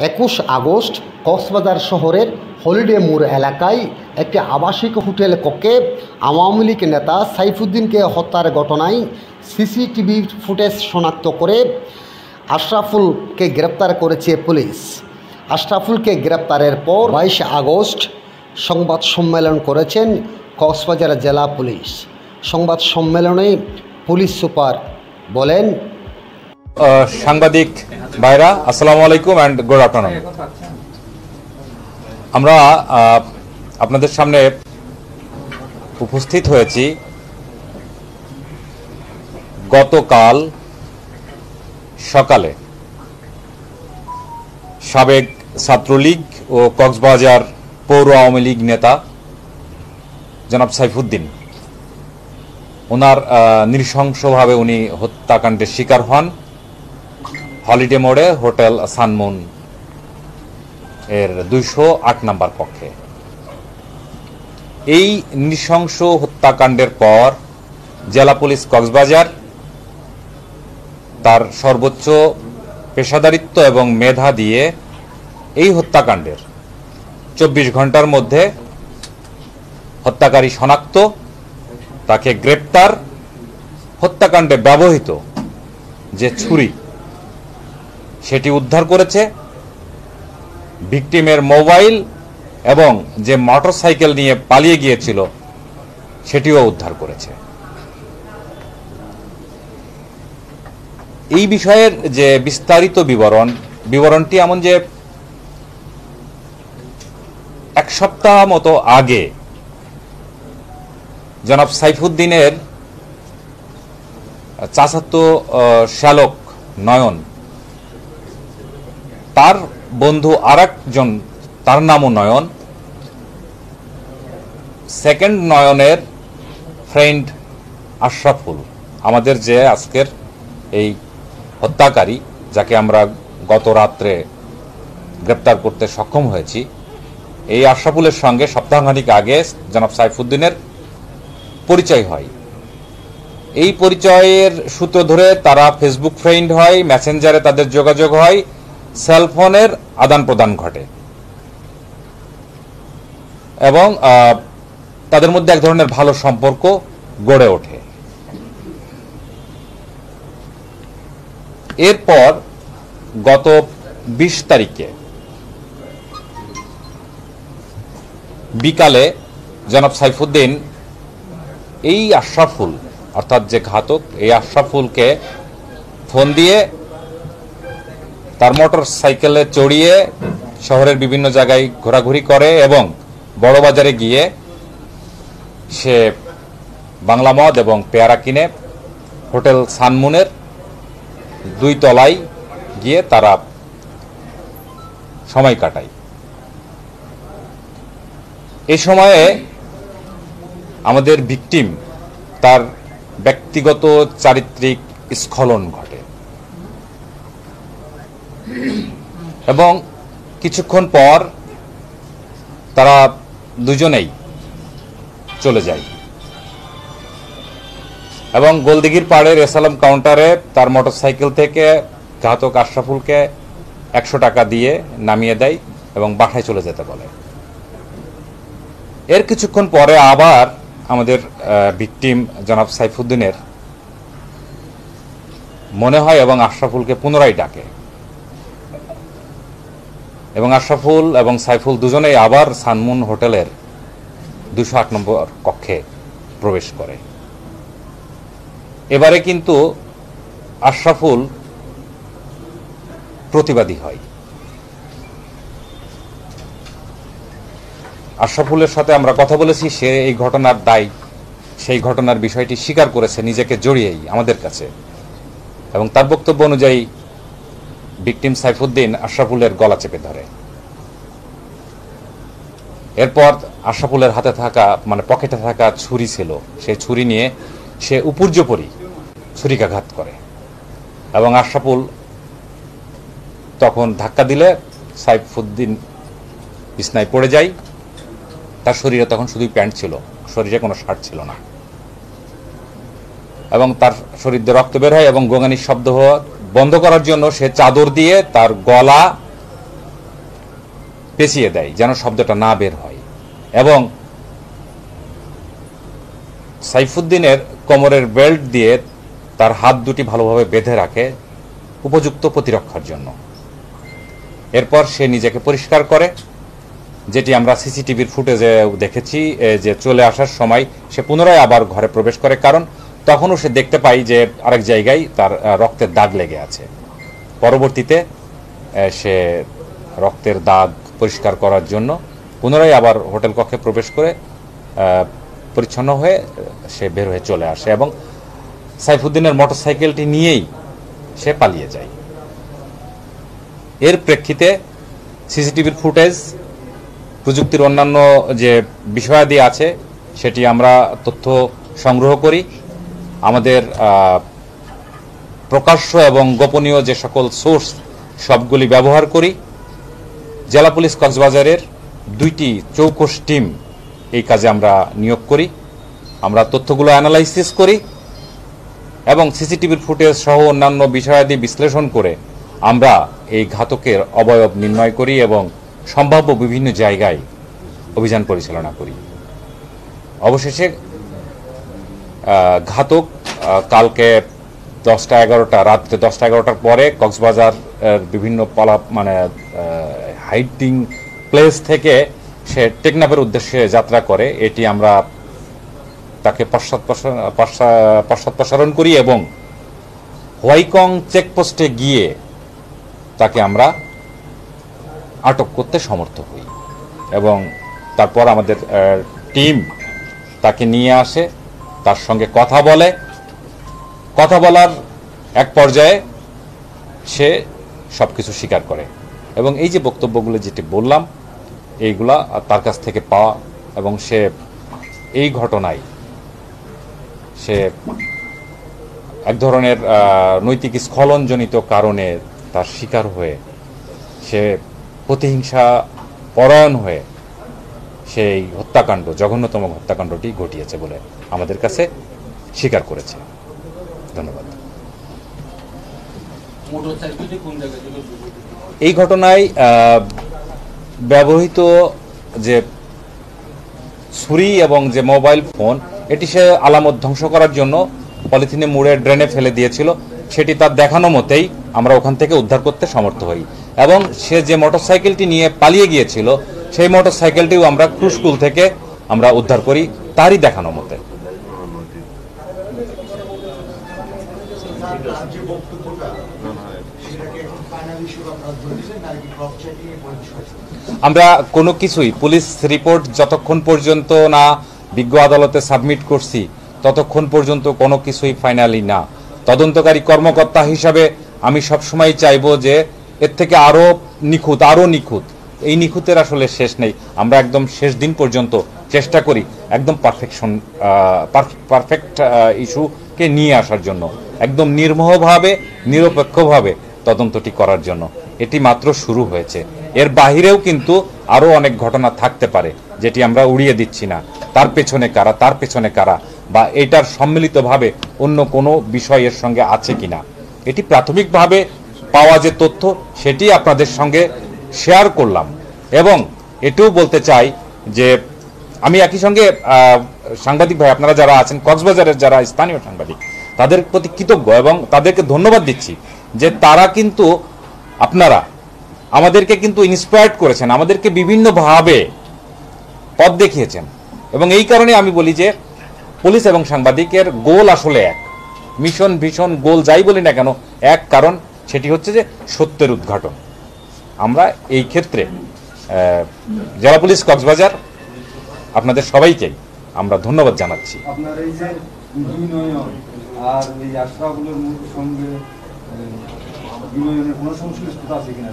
21 August Cox's Bazar শহরের holiday মোড় এলাকায় একটি আবাসিক হোটেল কক্ষে আওয়ামী লীগ নেতা সাইফুদ্দিনকে হত্যার ঘটনায় সিসিটিভি ফুটেজ শনাক্ত করে আশরাফুলকে গ্রেপ্তার করেছে পুলিশ। আশরাফুলকে গ্রেপ্তারের পর 22 আগস্ট সংবাদ সম্মেলন করেছেন কক্সবাজার জেলা পুলিশ। সংবাদ সম্মেলনে পুলিশ সুপার বলেন, সাংবাদিক ভাইরা, আসসালামু আলাইকুম অ্যান্ড গুড আফটারনুন। আমরা আপনাদের সামনে উপস্থিত হয়েছি গতকাল সকালে সাবেক ছাত্রলীগ ও কক্সবাজার পৌর আওয়ামী লীগ নেতা জনাব সাইফুদ্দিন, ওনার নৃশংসভাবে উনি হত্যাকাণ্ডের শিকার হন হলিডে মোড়ে হোটেল সানমুন এর 208 নম্বর কক্ষে। এই নৃশংস হত্যাকাণ্ডের পর জেলা পুলিশ কক্সবাজার তার সর্বোচ্চ পেশাদারিত্ব এবং মেধা দিয়ে এই হত্যাকাণ্ডের 24 ঘন্টার মধ্যে হত্যাকারী শনাক্ত, তাকে গ্রেপ্তার, হত্যাকাণ্ডে ব্যবহৃত যে ছুরি সেটি উদ্ধার করেছে, ভিকটিমের মোবাইল এবং যে মোটরসাইকেল নিয়ে পালিয়ে গিয়েছিল সেটিও উদ্ধার করেছে। এই বিষয়ের যে বিস্তারিত বিবরণটি এমন যে এক সপ্তাহ মতো আগে জনাব সাইফুদ্দিনের চাচাতো শ্যালক নয়ন, তার বন্ধু আরেকজন, তার নামও নয়ন, সেকেন্ড নয়নের ফ্রেন্ড আশরাফুল, আমাদের যে আজকের এই হত্যাকারী যাকে আমরা গত রাত্রে গ্রেপ্তার করতে সক্ষম হয়েছি, এই আশরাফুলের সঙ্গে সপ্তাহখানিক আগে জনাব সাইফুদ্দিনের পরিচয় হয়। এই পরিচয়ের সূত্র ধরে তারা ফেসবুক ফ্রেন্ড হয়, মেসেঞ্জারে তাদের যোগাযোগ হয়, সেলফোনের আদান প্রদান ঘটে এবং তাদের মধ্যে এক ধরনের ভালো সম্পর্ক গড়ে ওঠে। এরপর গত 20 তারিখে বিকালে জনাব সাইফুদ্দিন এই আশরাফুল, অর্থাৎ যে ঘাতক, এই আশরাফুলকে ফোন দিয়ে তার মোটর সাইকেলে চড়িয়ে শহরের বিভিন্ন জায়গায় ঘোরাঘুরি করে এবং বড় বাজারে গিয়ে সে বাংলা মদ এবং পেয়ারা কিনে হোটেল সানমুনের 2 তলায় গিয়ে তারা সময় কাটায়। এই সময়ে আমাদের ভিকটিম তার ব্যক্তিগত চারিত্রিক স্খলন ঘটে এবং কিছুক্ষণ পর তারা দুজনেই চলে যায় এবং গোলদিঘির পাড়ের এসালাম কাউন্টারে তার মোটরসাইকেল থেকে ঘাতক আশরাফুলকে 100 টাকা দিয়ে নামিয়ে দেয় এবং বাসায় চলে যেতে বলে। এর কিছুক্ষণ পরে আবার আমাদের ভিকটিম জনাব সাইফুদ্দিনের মনে হয় এবং আশরাফুলকে পুনরায় ডাকে এবং আশরাফুল এবং সাইফুল দুজনেই আবার সানমুন হোটেলের 208 নম্বর কক্ষে প্রবেশ করে। এবারে কিন্তু আশরাফুল প্রতিবাদী হয়। আশরাফুলের সাথে আমরা কথা বলেছি, সে এই ঘটনার দায়, সেই ঘটনার বিষয়টি স্বীকার করেছে নিজেকে জড়িয়েই আমাদের কাছে এবং তার বক্তব্য অনুযায়ী ভিকটিম সাইফুদ্দিন আশরাফুলের গলা চেপে ধরে। এরপর আশরাফুলের হাতে থাকা, মানে পকেটে থাকা ছুরি ছিল, সেই ছুরি নিয়ে সে উপর্যুপরি ছুরিকাঘাত করে এবং আশরাফুল তখন ধাক্কা দিলে সাইফুদ্দিন বিছনায় পড়ে যায়। তার শরীরে তখন শুধুই প্যান্ট ছিল, শরীরে কোনো শার্ট ছিল না এবং তার শরীর দিয়ে রক্ত বের হয় এবং গোঙানির শব্দ হওয়া বন্ধ করার জন্য সে চাদর দিয়ে তার গলা পেঁচিয়ে দেয় যেন শব্দটা না বের হয়, এবং সাইফুদ্দিনের কোমরের বেল্ট দিয়ে তার হাত দুটি ভালোভাবে বেঁধে রাখে উপযুক্ত প্রতিরক্ষার জন্য। এরপর সে নিজেকে পরিষ্কার করে, যেটি আমরা সিসিটিভির ফুটেজে দেখেছি, যে চলে আসার সময় সে পুনরায় আবার ঘরে প্রবেশ করে, কারণ তখনও সে দেখতে পাই যে আরেক জায়গায় তার রক্তের দাগ লেগে আছে। পরবর্তীতে সে রক্তের দাগ পরিষ্কার করার জন্য পুনরায় আবার হোটেল কক্ষে প্রবেশ করে পরিচ্ছন্ন হয়ে সে বের হয়ে চলে আসে, এবং সাইফুদ্দিনের মোটরসাইকেলটি নিয়েই সে পালিয়ে যায়। এর প্রেক্ষিতে সিসিটিভির ফুটেজ, প্রযুক্তির অন্যান্য যে বিষয়াদি আছে সেটি আমরা তথ্য সংগ্রহ করি, আমাদের প্রকাশ্য এবং গোপনীয় যে সকল সোর্স সবগুলি ব্যবহার করি। জেলা পুলিশ কক্সবাজারের 2টি চৌকস টিম এই কাজে আমরা নিয়োগ করি। আমরা তথ্যগুলো অ্যানালাইসিস করি এবং সিসিটিভির ফুটেজ সহ অন্যান্য বিষয়াদি বিশ্লেষণ করে আমরা এই ঘাতকের অবয়ব নির্ণয় করি এবং সম্ভাব্য বিভিন্ন জায়গায় অভিযান পরিচালনা করি। অবশেষে ঘাতক কালকে 10টা-11টা, রাত্রে 10টা-11টার পরে কক্সবাজার বিভিন্ন হাইডিং প্লেস থেকে সে টেকনাফের উদ্দেশ্যে যাত্রা করে। এটি আমরা তাকে পশ্চাৎপসারণ করি এবং হোয়াইকং চেকপোস্টে গিয়ে তাকে আমরা আটক করতে সমর্থ হই, এবং তারপর আমাদের টিম তাকে নিয়ে আসে, তার সঙ্গে কথা বলার এক পর্যায়ে সে সবকিছু স্বীকার করে, এবং এই যে বক্তব্যগুলো যেটি বললাম এইগুলা তার কাছ থেকে পাওয়া, এবং সে এই ঘটনায় সে এক ধরনের নৈতিক স্খলনজনিত কারণে তার শিকার হয়ে সে প্রতিহিংসা পরায়ণ হয়ে সেই হত্যাকাণ্ড, জঘন্যতম হত্যাকাণ্ডটি ঘটিয়েছে বলে আমাদের কাছে স্বীকার করেছে। ধন্যবাদ। এই ঘটনায় ব্যবহৃত যে ছুরি এবং যে মোবাইল ফোন, এটি সে আলামত ধ্বংস করার জন্য পলিথিনে মুড়ে ড্রেনে ফেলে দিয়েছিল। সেটি তার দেখানো মতেই আমরা ওখান থেকে উদ্ধার করতে সমর্থ হই, এবং সে যে মোটরসাইকেলটি নিয়ে পালিয়ে গিয়েছিল সেই মোটরসাইকেলটিও আমরা ক্রুশকুল থেকে আমরা উদ্ধার করি তারই দেখানো মতে। আমরা কোনো কিছুই পুলিশ রিপোর্ট যতক্ষণ পর্যন্ত না বিজ্ঞ আদালতে সাবমিট করছি ততক্ষণ পর্যন্ত কোনো কিছুই ফাইনালি না। তদন্তকারী কর্মকর্তা হিসাবে আমি সবসময় চাইব যে এর থেকে আরও নিখুঁত, এই নিখুঁতের আসলে শেষ নেই। আমরা একদম শেষ দিন পর্যন্ত চেষ্টা করি একদম পারফেক্ট ইস্যুকে নিয়ে আসার জন্য, একদম নির্মোহভাবে নিরপেক্ষভাবে তদন্তটি করার জন্য। এটি মাত্র শুরু হয়েছে, এর বাহিরেও কিন্তু আরও অনেক ঘটনা থাকতে পারে যেটি আমরা উড়িয়ে দিচ্ছি না। তার পেছনে কারা বা এটার সম্মিলিতভাবে অন্য কোনো বিষয়ের সঙ্গে আছে কিনা, এটি প্রাথমিকভাবে পাওয়া যে তথ্য সেটি আপনাদের সঙ্গে শেয়ার করলাম। এবং এটাও বলতে চাই যে আমি একই সঙ্গে সাংবাদিক ভাই আপনারা যারা আছেন, কক্সবাজারের যারা স্থানীয় সাংবাদিক, তাদের প্রতি কৃতজ্ঞ এবং তাদেরকে ধন্যবাদ দিচ্ছি যে তারা কিন্তু আপনারা আমাদেরকে কিন্তু ইন্সপায়ার্ড করেছেন, আমাদেরকে বিভিন্নভাবে পথ দেখিয়েছেন। এবং এই কারণে আমি বলি যে পুলিশ এবং সাংবাদিকের গোল আসলে এক, মিশন ভীষণ গোল যাই বলি না কেন এক, কারণ সেটি হচ্ছে যে সত্যের উদ্ঘাটন। আমরা এই ক্ষেত্রে জেলা পুলিশ কক্সবাজার আপনাদের সবাইকেই আমরা ধন্যবাদ জানাচ্ছি। আপনার এই যে বিনয়ন আর এই আশরাফুলের সঙ্গে বিনয়নের কোনো সংশ্লিষ্টতা আছে কিনা?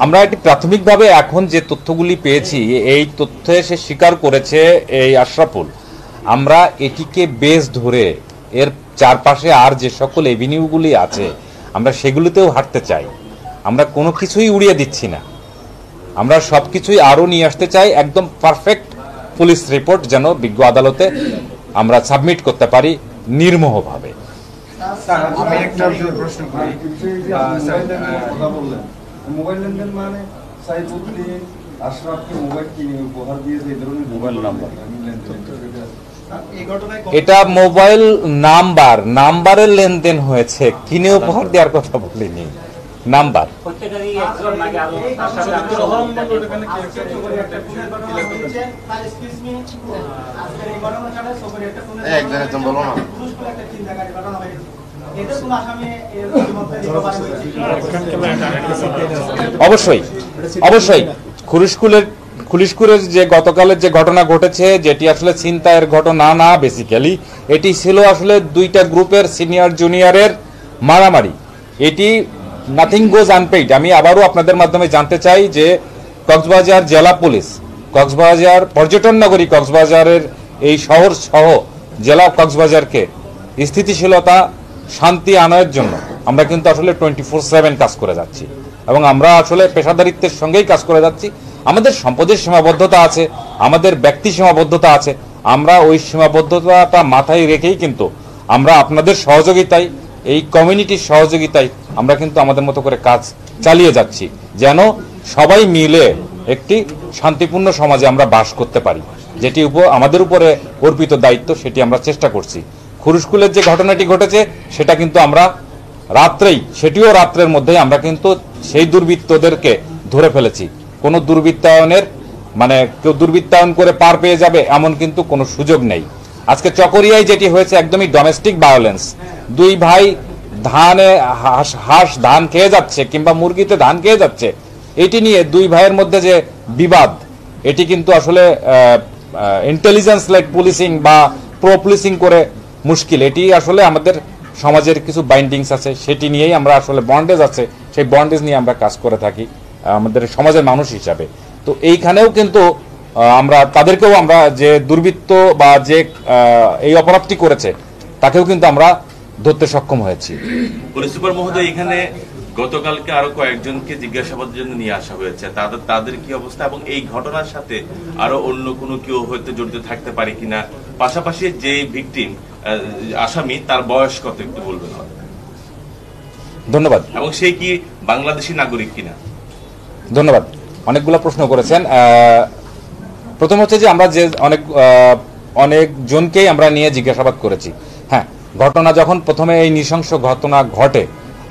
আমরা এটি প্রাথমিকভাবে এখন যে তথ্যগুলি পেয়েছি এই তথ্যে সে স্বীকার করেছে এই আশরাফুল। আমরা এটিকে বেস ধরে এর চারপাশে আর যে সকল এভিনিউগুলি আছে আমরা সেগুলিতেও হাঁটতে চাই। আমরা কোনো কিছুই উড়িয়ে দিচ্ছি না, আমরা সব কিছুই আরও নিয়ে আসতে চাই। একদম পারফেক্ট পুলিশ রিপোর্ট যেন বিজ্ঞ আদালতে আমরা সাবমিট করতে পারি নির্মোহভাবে। আমি একটা প্রশ্ন করি, মোবাইল লেনদেন মানে সাইফুদ্দিন আশরাফকে মোবাইল কিনে উপহার দিয়ে যে ধরনের মোবাইল নাম্বার এটা মোবাইল নাম্বারের লেনদেন হয়েছে, কিনে উপহার দেওয়ার কথা বলিনি। নাম্বার অবশ্যই অবশ্যই খুলিশকুরের যে গতকালের যে ঘটনা ঘটেছে, যেটি আসলে ছিনতাইয়ের ঘটনা না, বেসিক্যালি এটি ছিল আসলে দুইটা গ্রুপের সিনিয়র জুনিয়রের মারামারি। এটি নাথিং গোজ আনপেইড। আমি আবারও আপনাদের মাধ্যমে জানতে চাই যে কক্সবাজার জেলা পুলিশ, কক্সবাজার পর্যটন নগরী কক্সবাজারের এই শহর সহ জেলা কক্সবাজারকে স্থিতিশীলতা শান্তি আনার জন্য আমরা কিন্তু আসলে 24/7 কাজ করে যাচ্ছি এবং আমরা আসলে পেশাদারিত্বের সঙ্গেই কাজ করে যাচ্ছি। আমাদের সম্পদের সীমাবদ্ধতা আছে, আমাদের ব্যক্তি সীমাবদ্ধতা আছে, আমরা ওই সীমাবদ্ধতাটা মাথায় রেখেই কিন্তু আমরা আপনাদের সহযোগিতায়, এই কমিউনিটির সহযোগিতায় আমরা কিন্তু আমাদের মতো করে কাজ চালিয়ে যাচ্ছি, যেন সবাই মিলে একটি শান্তিপূর্ণ সমাজে আমরা বাস করতে পারি, যেটি আমাদের উপরে অর্পিত দায়িত্ব, সেটি আমরা চেষ্টা করছি। খুরুশকুলের যে ঘটনাটি ঘটেছে সেটা কিন্তু আমরা সেটিও রাত্রের মধ্যেই আমরা কিন্তু সেই দুর্বৃত্তদেরকে ধরে ফেলেছি। কোনো দুর্বৃত্তায়নের কেউ দুর্বৃত্তায়ন করে পার পেয়ে যাবে এমন কিন্তু কোনো সুযোগ নেই। আজকে চকরিয়ায় যেটি হয়েছে একদমই ডোমেস্টিক ভায়োলেন্স। দুই ভাই ধান খেয়ে যাচ্ছে কিংবা মুরগিতে ধান খেয়ে যাচ্ছে, এটি নিয়ে দুই ভাইয়ের মধ্যে যে বিবাদ, এটি কিন্তু আসলে ইন্টেলিজেন্স লাইক পুলিশিং বা প্রো পুলিশিং করে মুশকিল। এটি আসলে আমাদের সমাজের কিছু বাইন্ডিংস আছে, সেটি নিয়েই আমরা আসলে বন্ডেজ আছে, সেই বন্ডেজ নিয়ে আমরা কাজ করে থাকি আমাদের সমাজের মানুষ হিসাবে। তো এইখানেও কিন্তু তাদেরকেও আমরা যে দুর্বৃত্ত বা যে এই অপরাধটি করেছে তাকেও কিন্তু আমরা ধরতে সক্ষম হয়েছি। পুলিশ সুপার মহোদয়, এখানে গতকালকে আরো কয়েকজনকে জিজ্ঞাসাবাদের জন্য নিয়ে আসা হয়েছে, তাদের কি অবস্থা এবং এই ঘটনার সাথে আরো অন্য কোনো কেউ হয়তো জড়িত থাকতে পারে কিনা, পাশাপাশি যে ভিকটিম আসামি তার বয়স কত একটু বলবেন? ধন্যবাদ। এবং সে কি বাংলাদেশি নাগরিক কিনা? ধন্যবাদ। অনেকগুলো প্রশ্ন করেছেন। প্রথম হচ্ছে যে আমরা যে অনেকজনকেই আমরা নিয়ে জিজ্ঞাসাবাদ করেছি। হ্যাঁ, ঘটনা যখন প্রথমে এই নৃশংস ঘটনা ঘটে,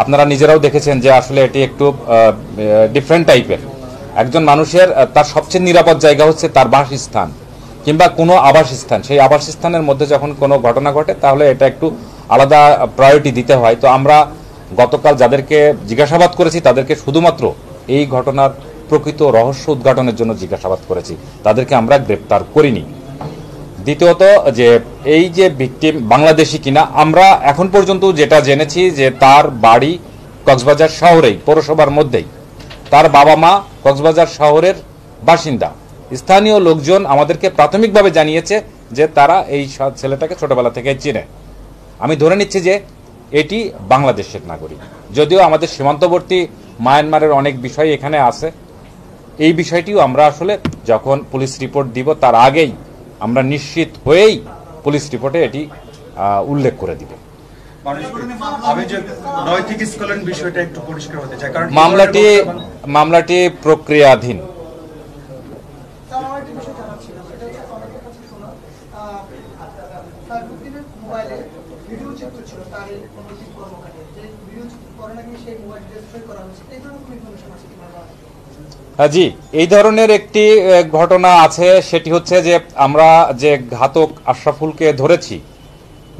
আপনারা নিজেরাও দেখেছেন যে আসলে এটি একটু ডিফারেন্ট টাইপের। একজন মানুষের তার সবচেয়ে নিরাপদ জায়গা হচ্ছে তার বাসস্থান কিংবা কোনো আবাসস্থান। সেই আবাসস্থানের মধ্যে যখন কোনো ঘটনা ঘটে তাহলে এটা একটু আলাদা প্রায়োরিটি দিতে হয়। তো আমরা গতকাল যাদেরকে জিজ্ঞাসাবাদ করেছি তাদেরকে শুধুমাত্র এই ঘটনার প্রকৃত রহস্য উদ্ঘাটনের জন্য জিজ্ঞাসাবাদ করেছি, তাদেরকে আমরা গ্রেপ্তার করিনি। দ্বিতীয়ত, যে এই যে ভিকটিম বাংলাদেশি কিনা, আমরা এখন পর্যন্ত যেটা জেনেছি যে তার বাড়ি কক্সবাজার শহরেই, পৌরসভার মধ্যেই, তার বাবা মা কক্সবাজার শহরের বাসিন্দা। স্থানীয় লোকজন আমাদেরকে প্রাথমিকভাবে জানিয়েছে যে তারা এই ছেলেটাকে ছোটবেলা থেকে চিনে। আমি ধরে নিচ্ছি যে এটি বাংলাদেশের নাগরিক, যদিও আমাদের সীমান্তবর্তী মায়ানমারের অনেক বিষয় এখানে আছে। এই বিষয়টিও আমরা আসলে যখন পুলিশ রিপোর্ট দিব তার আগেই আমরা নিশ্চিত হয়েই পুলিশ রিপোর্টে এটি উল্লেখ করে দিব। মামলাটি প্রক্রিয়াধীন। জি, এই ধরনের একটি ঘটনা আছে। সেটি হচ্ছে যে আমরা যে ঘাতক আশরাফুলকে ধরেছি,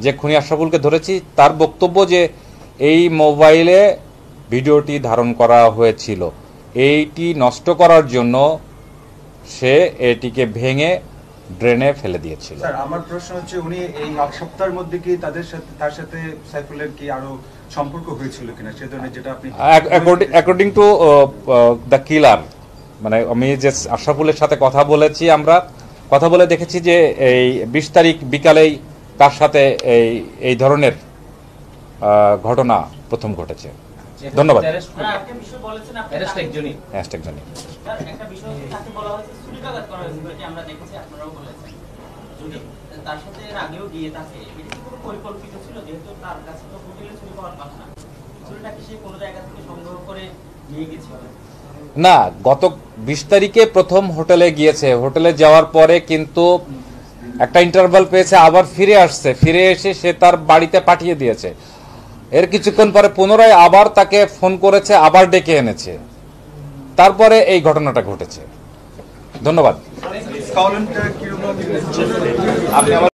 যে খুনি আশরাফুলকে ধরেছি, তার বক্তব্য যে এই মোবাইলে ভিডিওটি ধারণ করা হয়েছিল, এইটি নষ্ট করার জন্য সে এটিকে ভেঙে ড্রেনে ফেলে দিয়েছিল। স্যার, আমার প্রশ্ন হচ্ছে, উনি এই এক সপ্তাহের মধ্যে কি তার সাথে সাইফুলের কি আরো সম্পর্ক হয়েছিল কিনা, সেজন্য যেটা আপনি অ্যাকর্ডিং টু দ্য কিলার, আমি যে আশরাফুলের সাথে কথা বলেছি, আমরা কথা বলে দেখেছি যে এই 20 তারিখ বিকালেই তার সাথে এই ধরনের ঘটনা প্রথম ঘটেছে। ধন্যবাদ। না, গত 20 তারিখে প্রথম হোটেলে গিয়েছে। হোটেলে যাওয়ার পরে কিন্তু একটা ইন্টারভাল পেয়েছে, আবার ফিরে আসছে। ফিরে এসে সে তার বাড়িতে পাঠিয়ে দিয়েছে। এর কিছুক্ষণ পরে পুনরায় আবার তাকে ফোন করেছে, আবার ডেকে এনেছে। তারপরে এই ঘটনাটা ঘটেছে। ধন্যবাদ। স্কটল্যান্ডটা কিরকম আপনি